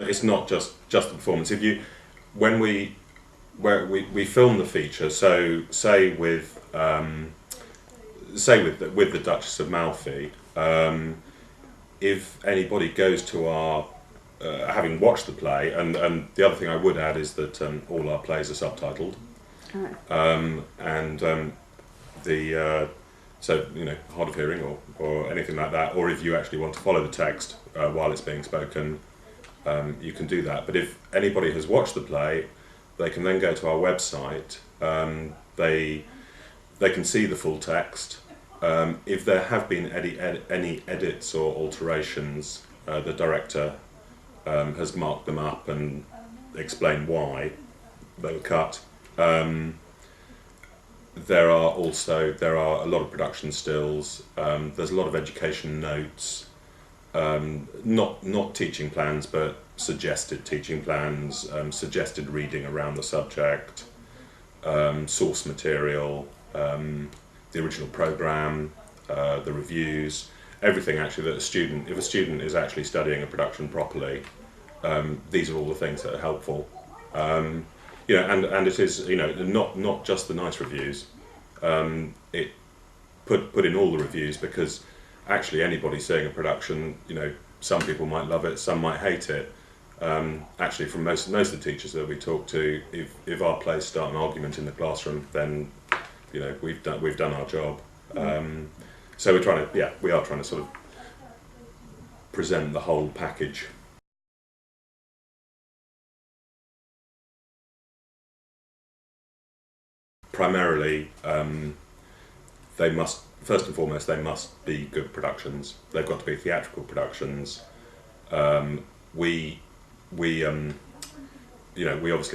It's not just the performance. When we film the feature, so with the Duchess of Malfi, if anybody goes to our having watched the play, and the other thing I would add is that all our plays are subtitled, and so hard of hearing or anything like that, or if you actually want to follow the text while it's being spoken, you can do that. But if anybody has watched the play, they can then go to our website. They can see the full text. If there have been any edits or alterations, the director has marked them up and explained why they were cut. There are a lot of production stills. There's a lot of education notes, not teaching plans, but suggested teaching plans, suggested reading around the subject, source material, the original program, the reviews, everything actually that if a student is actually studying a production properly, these are all the things that are helpful. And it is not just the nice reviews. It put in all the reviews, because actually anybody seeing a production, some people might love it, some might hate it. Actually, from most of the teachers that we talk to, if our plays start an argument in the classroom, then we've done our job. So we are trying to sort of present the whole package. Primarily, they must, first and foremost, they must be good productions. They've got to be theatrical productions. We obviously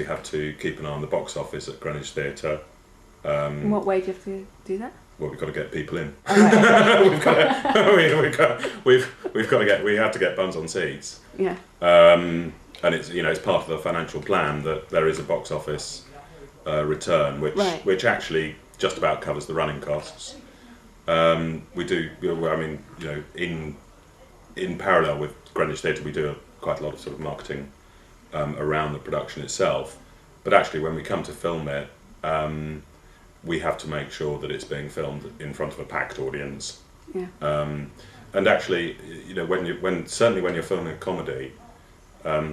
have to keep an got to box office at Greenwich Theatre. In what way do you have to do that? Well, we've got to get people in. Oh, right. We have to get bums on seats. Yeah. And it's part of the financial plan that there is a box office return, which actually just about covers the running costs. We do. In parallel with Greenwich Theatre, we do quite a lot of sort of marketing around the production itself. But actually, when we come to film it, we have to make sure that it's being filmed in front of a packed audience. Yeah. And actually, when you're filming a comedy,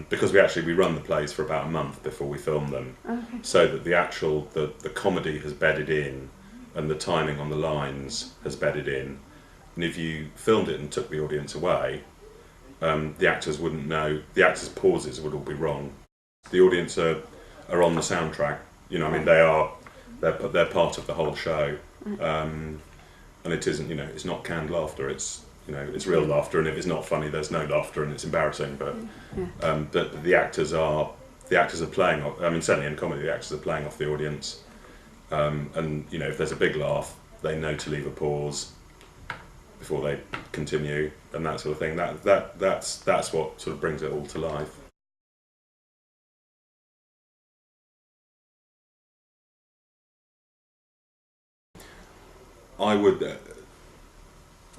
because we run the plays for about a month before we film them, okay. So that the comedy has bedded in, and the timing on the lines has bedded in. And if you filmed it and took the audience away, the actors wouldn't know. The actors' pauses would all be wrong. The audience are on the soundtrack. They're part of the whole show, and it isn't. It's not canned laughter. It's real laughter, and if it's not funny, there's no laughter, and it's embarrassing. But but the actors are playing off. Certainly in comedy, the actors are playing off the audience, and if there's a big laugh, they know to leave a pause before they continue, and that sort of thing. That's what sort of brings it all to life. I would.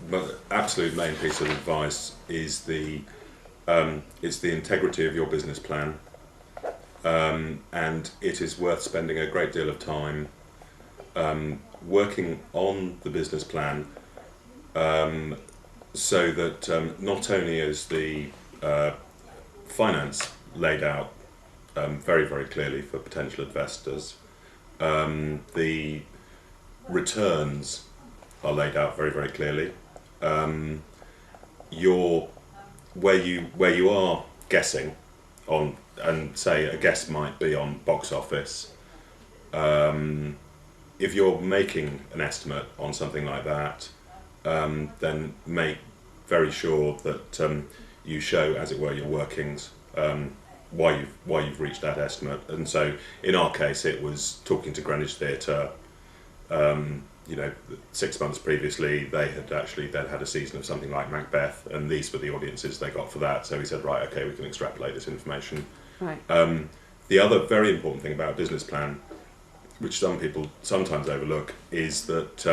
But absolute main piece of advice is it's the integrity of your business plan, and it is worth spending a great deal of time working on the business plan, so that not only is the finance laid out very, very clearly for potential investors, the returns are laid out very, very clearly. Where you are guessing on, and say a guess might be on box office, if you're making an estimate on something like that, then make very sure that you show, as it were, your workings, why you've reached that estimate. And so in our case, it was talking to Greenwich Theatre. 6 months previously, they'd had a season of something like Macbeth, and these were the audiences they got for that. So we said, right, okay, we can extrapolate this information. Right. The other very important thing about a business plan, which some people sometimes overlook, is that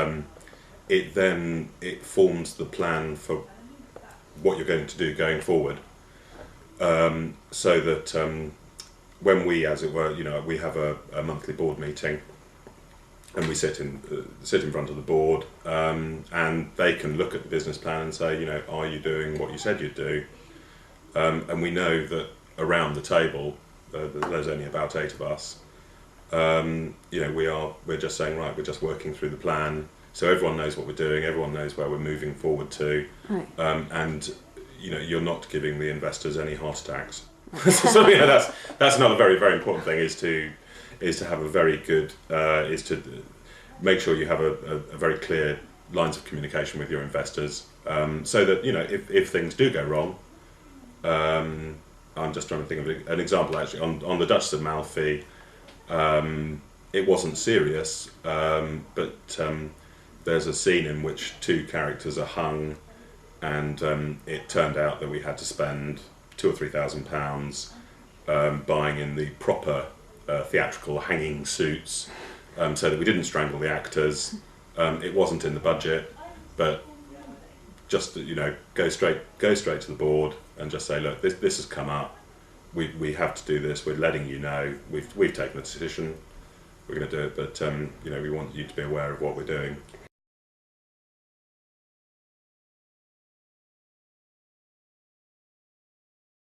it forms the plan for what you're going to do going forward. so that when we, as it were, we have a monthly board meeting, and we sit in front of the board, and they can look at the business plan and say, are you doing what you said you'd do? And we know that around the table, there's only about 8 of us. We're just saying, right, we're just working through the plan, so everyone knows what we're doing, everyone knows where we're moving forward to, right. And you're not giving the investors any heart attacks. So that's another very, very important thing, is to have a very good, is to make sure you have a very clear lines of communication with your investors, so that if things do go wrong. I'm just trying to think of an example actually on the Dutch Amalfi. It wasn't serious, but there's a scene in which 2 characters are hung, and it turned out that we had to spend £2,000 or £3,000 buying in the proper theatrical hanging suits, so that we didn't strangle the actors. It wasn't in the budget, but just go straight to the board and just say, look, this has come up. We have to do this. We're letting you know. We've taken the decision. We're going to do it, but we want you to be aware of what we're doing.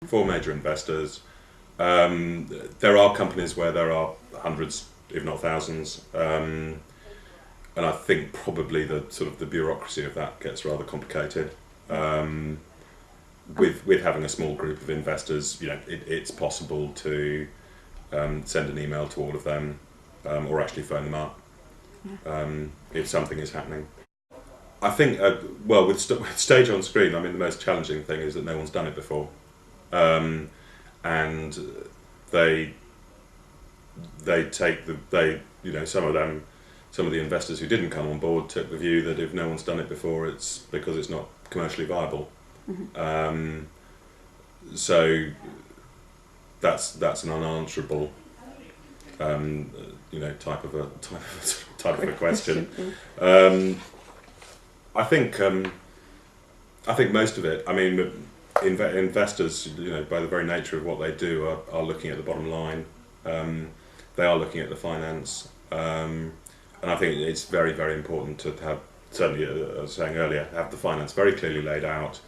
For major investors, there are companies where there are hundreds, if not thousands, and I think probably the bureaucracy of that gets rather complicated. With having a small group of investors, it's possible to send an email to all of them, or actually phone them up if something is happening. I think, with stage on screen, the most challenging thing is that no one's done it before, and they take some of the investors who didn't come on board took the view that if no one's done it before, it's because it's not commercially viable. Mm-hmm. So that's an unanswerable type of a question. I think most of it. Investors, by the very nature of what they do, are looking at the bottom line. They are looking at the finance, and I think it's very, very important to have, certainly, as I was saying earlier, have the finance very clearly laid out,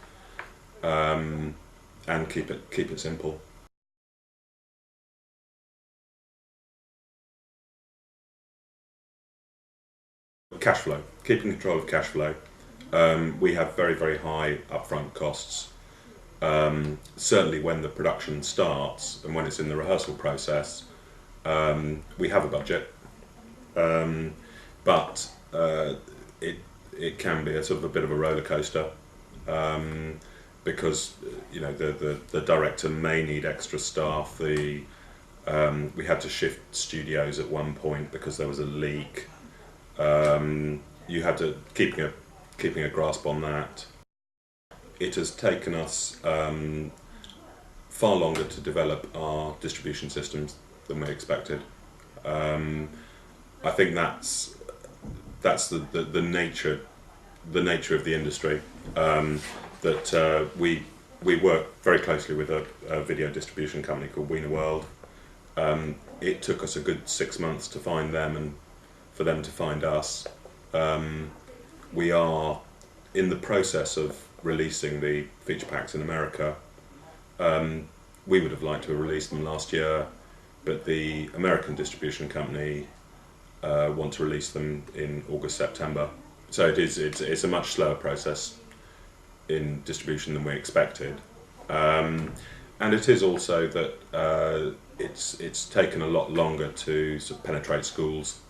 and keep it simple. Cash flow, keeping control of cash flow. We have very, very high upfront costs. Certainly when the production starts and when it's in the rehearsal process, we have a budget, but it can be a bit of a roller coaster, because the director may need extra staff. We had to shift studios at one point because there was a leak. You had to keeping a grasp on that. It has taken us far longer to develop our distribution systems than we expected. I think that's the nature of the industry. That we work very closely with a video distribution company called Wiener World. It took us a good 6 months to find them and for them to find us. We are in the process of releasing the feature packs in America. We would have liked to have released them last year, but the American distribution company want to release them in August, September. So it's a much slower process in distribution than we expected. And it is also that it's taken a lot longer to penetrate schools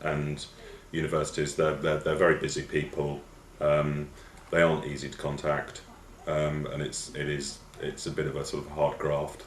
and universities. They're very busy people. They aren't easy to contact, and it's a bit of a hard graft.